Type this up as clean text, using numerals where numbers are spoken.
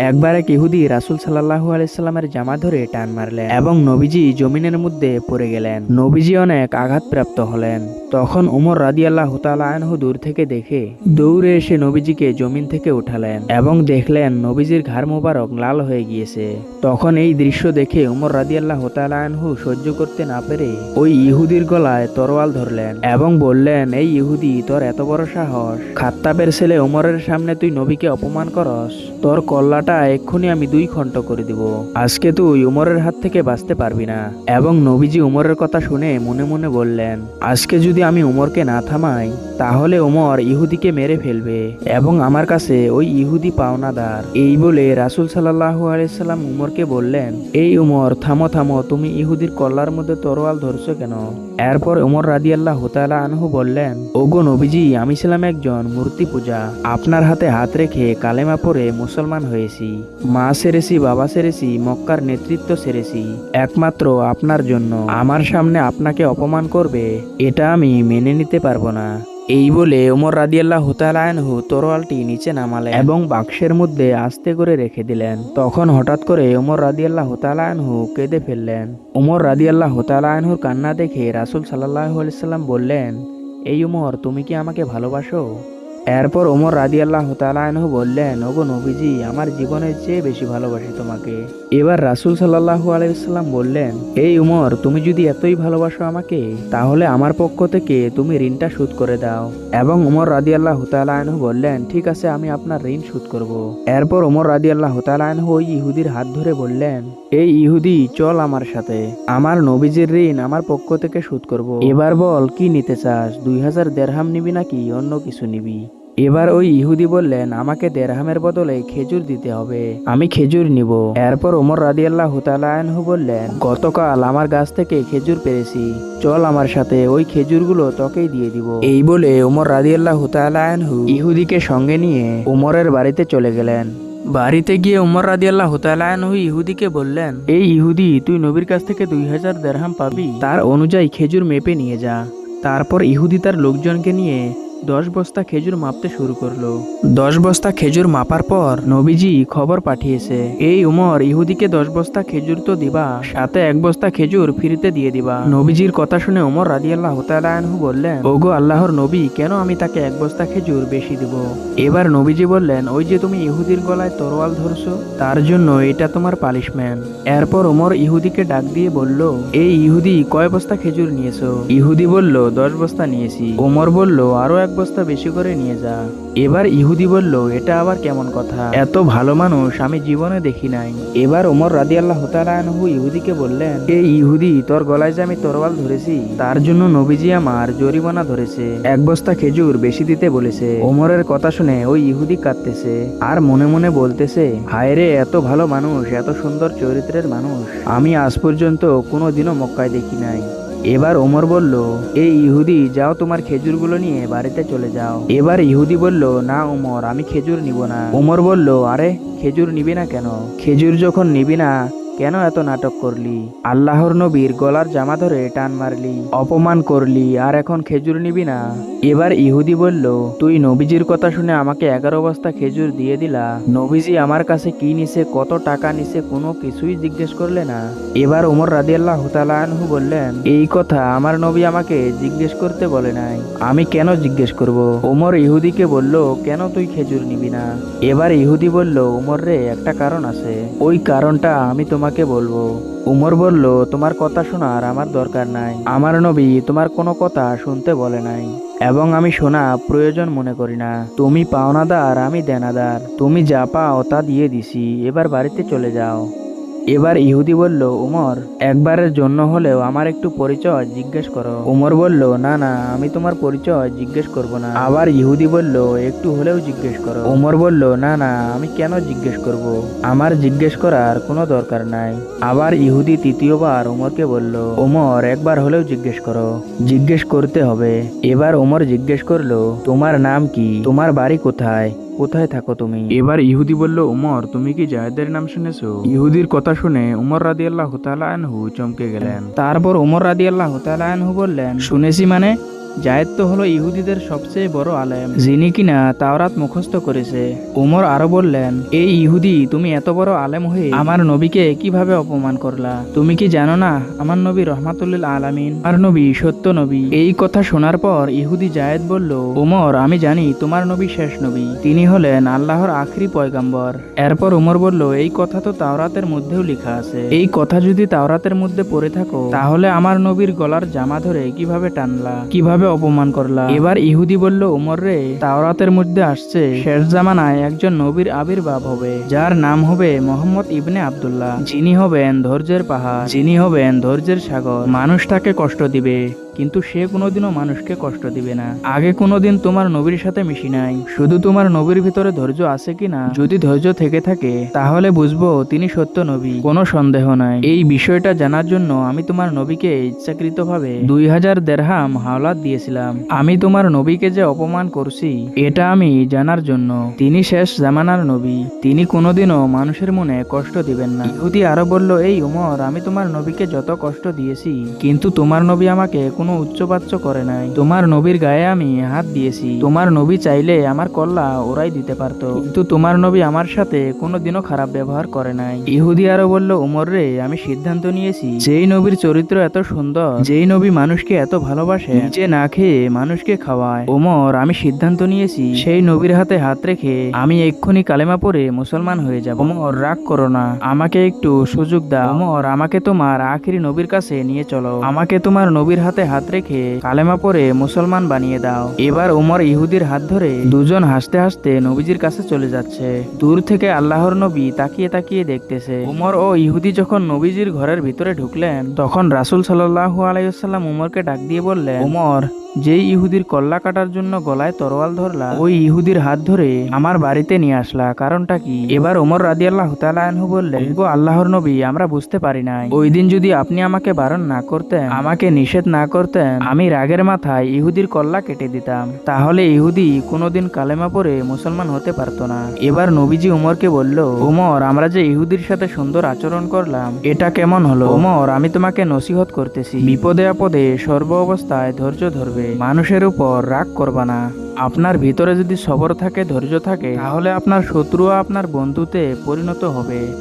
একবার এক ইহুদি রাসূল সাল্লাল্লাহু আলাইহি সাল্লামের জামা ধরে টান মারলেন এবং নবীজি জমিনের মধ্যে পড়ে গেলেন। নবীজি অনেক আঘাতপ্রাপ্ত হলেন। তখন উমর রাদিয়াল্লাহু তাআলা আনহু দূর থেকে দেখে দৌড়ে এসে নবীজিকে জমিন থেকে উঠালেন এবং দেখলেন নবীজির ঘাড় মোবারক লাল হয়ে গিয়েছে। তখন এই দৃশ্য দেখে উমর রাদিয়াল্লাহু তাআলা আনহু সহ্য করতে না পেরে ওই ইহুদির গলায় তরোয়াল ধরলেন এবং বললেন, এই ইহুদি, তোর এত বড় সাহস! খাত্তাবের ছেলে উমরের সামনে তুই নবীকে অপমান করস? তোর কল্লাটা এক্ষুনি আমি দুই খণ্ড করে দিব। আজকে তুই উমরের হাত থেকে বাঁচতে পারবি না। এবং নবীজি উমরের কথা শুনে মনে মনে বললেন, আজকে যদি আমি উমরকে না থামাই তাহলে উমর ইহুদিকে মেরে ফেলবে এবং আমার কাছে ওই ইহুদি পাওনাদার। এই বলে রাসূল সাল্লাল্লাহু আলাইহি সাল্লাম উমরকে বললেন, এই উমর, থামো থামো, তুমি ইহুদির কল্লার মধ্যে তরোয়াল ধরছো কেন? এরপর উমর রাদিয়াল্লাহু তাআলা আনহু বললেন, ওগো নবীজি, আমি ছিলাম একজন মূর্তি পূজা। আপনার হাতে হাত রেখে কালেমা পড়ে মুসলমান হয়েছি। মা ছেড়েছি, বাবা ছেড়েছি, মক্কার নেতৃত্ব ছেড়েছি একমাত্র আপনার জন্য। আমার সামনে আপনাকে অপমান করবে, এটা আমি মেনে নিতে পারবো না। এই বলে ওমর রাদিয়াল্লাহু তাআলা আনহু তরোয়ালটি নিচে নামালেন এবং বাক্সের মধ্যে আস্তে করে রেখে দিলেন। তখন হঠাৎ করে ওমর রাদিয়াল্লাহু তাআলা আনহু কেঁদে ফেললেন। ওমর রাদিয়াল্লাহু তাআলা আনহুর কান্না দেখে রাসূল সাল্লাল্লাহু আলাইহি সাল্লাম বললেন, এই উমর, তুমি কি আমাকে ভালোবাসো? এরপর ওমর রাদিয়াল্লাহু তাআলা আনহু বললেন, ওগো নবীজি, আমার জীবনের চেয়ে বেশি ভালোবাসি তোমাকে। এবার রাসূল সাল্লাল্লাহু আলাইহি সাল্লাম বললেন, এই উমর, তুমি যদি এতই ভালোবাসো আমাকে, তাহলে আমার পক্ষ থেকে তুমি ঋণটা শোধ করে দাও। এবং ওমর রাদিয়াল্লাহু তাআলা আনহু বললেন, ঠিক আছে, আমি আপনার ঋণ শোধ করব। এরপর ওমর রাদিয়াল্লাহু তাআলা আনহু ওই ইহুদির হাত ধরে বললেন, এই ইহুদি, চল আমার সাথে, আমার নবীজির ঋণ আমার পক্ষ থেকে শোধ করব। এবার বল, কি নিতে চাস? 2000 দেরহাম নিবি নাকি অন্য কিছু নিবি? এবার ওই ইহুদি বললেন, আমাকে দেরহামের বদলে খেজুর দিতে হবে, আমি খেজুর নিব। এরপর ওমর রাদিয়াল্লাহু তাআলা আনহু বললেন, গতকাল আমার গাছ থেকে খেজুর পেরেছি, চল আমার সাথে, ওই খেজুরগুলো তোকেই দিয়ে দিব। এই বলে ওমর রাদিয়াল্লাহু তাআলা আনহু ইহুদিকে সঙ্গে নিয়ে ওমরের বাড়িতে চলে গেলেন। বাড়িতে গিয়ে ওমর রাদিয়াল্লাহু তাআলা আনহু ইহুদিকে বললেন, এই ইহুদি, তুই নবীর কাছ থেকে 2000 দেরহাম পাবি, তার অনুযায়ী খেজুর মেপে নিয়ে যা। তারপর ইহুদি তার লোকজনকে নিয়ে 10 বস্তা খেজুর মাপতে শুরু করলো। 10 বস্তা খেজুর মাপার পর নবীজি খবর পাঠিয়েছে, এই উমর, ইহুদিকে 10 বস্তা খেজুর তো দিবা, সাথে 1 বস্তা খেজুর ফ্রিতে দিয়ে দিবা। নবীজির কথা শুনে ওমর রাদিয়াল্লাহু তাআলা আনহু বললেন, ওগো আল্লাহর নবী, কেন আমি তাকে 1 বস্তা খেজুর বেশি দিব? এবার নবীজি বললেন, ওই যে তুমি ইহুদির গলায় তরোয়াল ধরছো, তার জন্য এটা তোমার পানিশমেন্ট। এরপর ওমর ইহুদিকে ডাক দিয়ে বলল, এই ইহুদি, কয় বস্তা খেজুর নিয়েছো? ইহুদি বলল, 10 বস্তা নিয়েছি। ওমর বলল, আরো 1 বস্তা বেশি করে নিয়ে যা। এবার ইহুদি বলল, এটা আবার কেমন কথা? এত ভালো মানুষ আমি জীবনে দেখি নাই। এবার ওমর রাদিয়াল্লাহু তাআলা আনহু ইহুদিকে বললেন, এই ইহুদি, তোর গলায় যে আমি তরোয়াল ধরেছি, তার জন্য নবীজি আমার জরিমানা ধরেছে, 1 বস্তা খেজুর বেশি দিতে বলেছে। ওমরের কথা শুনে ওই ইহুদি কাঁদতেছে আর মনে মনে বলতেছে, হায় রে, এত ভালো মানুষ, এত সুন্দর চরিত্রের মানুষ আমি আজ পর্যন্ত কোনোদিনও মক্কায় দেখি নাই। এবার ওমর বলল, এই ইহুদি, যাও, তোমার খেজুরগুলো নিয়ে বাড়িতে চলে যাও। এবার ইহুদি বলল, না ওমর, আমি খেজুর নিব না। ওমর বলল, আরে, খেজুর নিবি না কেন? খেজুর যখন নিবি না, কেন এত নাটক করলি? আল্লাহর নবীর গলার জামা ধরে টান মারলি, অপমান করলি, আর এখন খেজুর নিবি না? এবার ইহুদি বলল, তুই নবীজির কথা শুনে আমাকে 11 বস্তা খেজুর দিয়ে দিলা, নবীজি আমার কাছে কি নিছে, কত টাকা নিছে, কোনো কিছুই জিজ্ঞেস করলে না। এবার ওমর রাদিয়াল্লাহু তাআলা আনহু বললেন, এই কথা আমার নবী আমাকে জিজ্ঞেস করতে বলে নাই, আমি কেন জিজ্ঞেস করব? ওমর ইহুদিকে বলল, কেন তুই খেজুর নিবি না? এবার ইহুদি বলল, ওমর রে, একটা কারণ আছে, ওই কারণটা আমি তোমাকে বলবো। উমর বলল, তোমার কথা শোনার আমার দরকার নাই, আমার নবী তোমার কোনো কথা শুনতে বলে নাই এবং আমি শোনা প্রয়োজন মনে করি না। তুমি পাওনাদার, আমি দেনাদার, তুমি যা পাও তা দিয়ে দিছি, এবার বাড়িতে চলে যাও। এবার ইহুদি বলল, উমর, একবারের জন্য হলেও আমার একটু পরিচয় জিজ্ঞেস করো। উমর বলল, না না, আমি তোমার পরিচয় জিজ্ঞেস করব না। আবার ইহুদি বলল, একটু হলেও জিজ্ঞেস করো। উমর বলল, না না, আমি কেন জিজ্ঞেস করব? আমার জিজ্ঞেস করার কোনো দরকার নাই। আবার ইহুদি তৃতীয়বার উমরকে বলল, উমর, একবার হলেও জিজ্ঞেস করো। জিজ্ঞেস করতে হবে। এবার উমর জিজ্ঞেস করলো, তোমার নাম কি? তোমার বাড়ি কোথায়? কোথায় থাকো তুমি? এবার ইহুদি বলল, উমর, তুমি কি জায়েদের নাম শুনেছো? ইহুদির কথা শুনে উমর রাদিয়াল্লাহু তাআলা আনহু চমকে গেলেন। তারপর উমর রাদিয়াল্লাহু তাআলা আনহু বললেন, শুনেছি মানে? জায়েদ তো হলো ইহুদিদের সবচেয়ে বড় আলেম, যিনি কিনা তাওরাত মুখস্থ করেছে। উমর আরো বললেন, এই ইহুদি, তুমি এত বড় আলেম হয়ে আমার নবীকে কিভাবে অপমান করলা? তুমি কি জানো না আমার নবী রহমাতুল্লিল আলামিন, আমার নবী সত্য নবী? এই কথা শোনার পর ইহুদি জায়েদ বলল, উমর, আমি জানি তোমার নবী শেষ নবী, তিনি হলেন আল্লাহর আখরি পয়গাম্বর। এরপর উমর বলল, এই কথা তো তাওরাতের মধ্যেও লেখা আছে। এই কথা যদি তাওরাতের মধ্যে পড়ে থাকো, তাহলে আমার নবীর গলার জামা ধরে কিভাবে টানলা, কিভাবে অপমান করলা? এবার ইহুদি বলল, উমর রে, তাওরাতের মধ্যে আসছে শেষ জামানায় একজন নবীর আবির্ভাব হবে, যার নাম হবে মোহাম্মদ ইবনে আব্দুল্লাহ, যিনি হবেন ধৈর্যের পাহাড়, যিনি হবেন ধৈর্যের সাগর। মানুষ তাকে কষ্ট দিবে, কিন্তু সে কোনোদিনও মানুষকে কষ্ট দিবে না। আগে কোনোদিন তোমার নবীর সাথে মিশি নাই, শুধু তোমার নবীর ভিতরে ধৈর্য আছে কিনা, যদি ধৈর্য থেকে থাকে তাহলে বুঝবো তিনি সত্য নবী, কোনো সন্দেহ নাই। এই বিষয়টা জানার জন্য আমি তোমার নবীকে ইচ্ছাকৃতভাবে 2000 দেরহাম হাওলাত দিয়েছিলাম। আমি তোমার নবীকে যে অপমান করছি, এটা আমি জানার জন্য। তিনি শেষ জামানার নবী, তিনি কোনোদিনও মানুষের মনে কষ্ট দিবেন না। ইহুদি আরো বলল, এই উমর, আমি তোমার নবীকে যত কষ্ট দিয়েছি, কিন্তু তোমার নবী আমাকে কোনো উচ্চবাচ্য করে নাই। তোমার নবীর গায়ে আমি হাত দিয়েছি, তোমার নবী চাইলে আমার কল্লা ওরাই দিতে পারতো, কিন্তু তোমার নবী আমার সাথে কোনোদিনও খারাপ ব্যবহার করে নাই। ইহুদি আরো বলল, উমর রে, আমি সিদ্ধান্ত নিয়েছি, যেই নবীর চরিত্র এত সুন্দর, যেই নবী মানুষকে এত ভালোবাসে, নিজে না খেয়ে মানুষকে খাওয়ায়, উমর, আমি সিদ্ধান্ত নিয়েছি সেই নবীর হাতে হাত রেখে আমি এক্ষুনি কালেমা পড়ে মুসলমান হয়ে যাব। উমর, রাগ করো না, আমাকে একটু সুযোগ দাও। উমর, আমাকে তোমার আখিরি নবীর কাছে নিয়ে চলো, আমাকে তোমার নবীর হাতে হাত রেখে কালেমা পড়ে মুসলমান বানিয়ে দাও। এবার উমর ইহুদির হাত ধরে দুজন হাসতে হাসতে নবীজির কাছে চলে যাচ্ছে। দূর থেকে আল্লাহর নবী তাকিয়ে তাকিয়ে দেখতেছে। উমর ও ইহুদি যখন নবীজির ঘরের ভিতরে ঢুকলেন, তখন রাসূল সাল্লাল্লাহু আলাইহি ওয়াসাল্লাম উমরকে ডাক দিয়ে বললেন, উমর, যেই ইহুদির কল্লা কাটার জন্য গলায় তরোয়াল ধরলা, ওই ইহুদির হাত ধরে আমার বাড়িতে নিয়ে আসলা, কারণটা কি? এবার ওমর রাদিয়াল্লাহু তাআলা আনহু বললেন, গো আল্লাহর নবী, আমরা বুঝতে পারি নাই। ওই দিন যদি আপনি আমাকে বারণ না করতেন, আমাকে নিষেধ না করতেন, আমি রাগের মাথায় ইহুদির কল্লা কেটে দিতাম, তাহলে ইহুদি কোনোদিন কালেমা পড়ে মুসলমান হতে পারতো না। এবার নবীজি উমরকে বলল, উমর, আমরা যে ইহুদির সাথে সুন্দর আচরণ করলাম, এটা কেমন হলো? উমর, আমি তোমাকে নসিহত করতেছি, বিপদে আপদে সর্ব অবস্থায় ধৈর্য ধরবে, মানুষের উপর রাগ করবা না। আপনার ভিতরে যদি সবর থাকে, ধৈর্য থাকে, তাহলে আপনার শত্রুও আপনার বন্ধুতে পরিণত হবে।